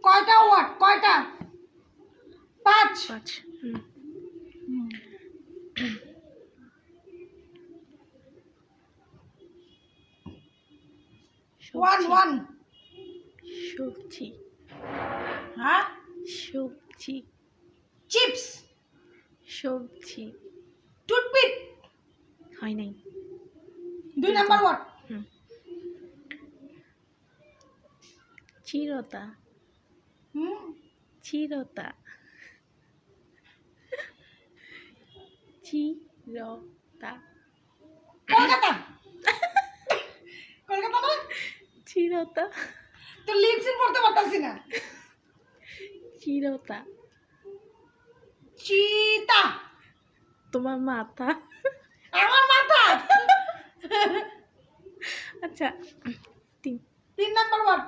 কয়টা ওয়ার্ড? কয়টা? 5। 5 1 সবজি হ্যাঁ সবজি চিপস সবজি টুথপিক হয় নাই 2 নাম্বার ওয়ার্ড চিরতা চিরতা চিরতা কলকাতা কলকাতা না চিরতা তো লিপসিং পড়তে পারতাছি না চিরতা চিতা তোমার মাথা আমার মাথা আচ্ছা 3 3 নাম্বার ওয়ার্ড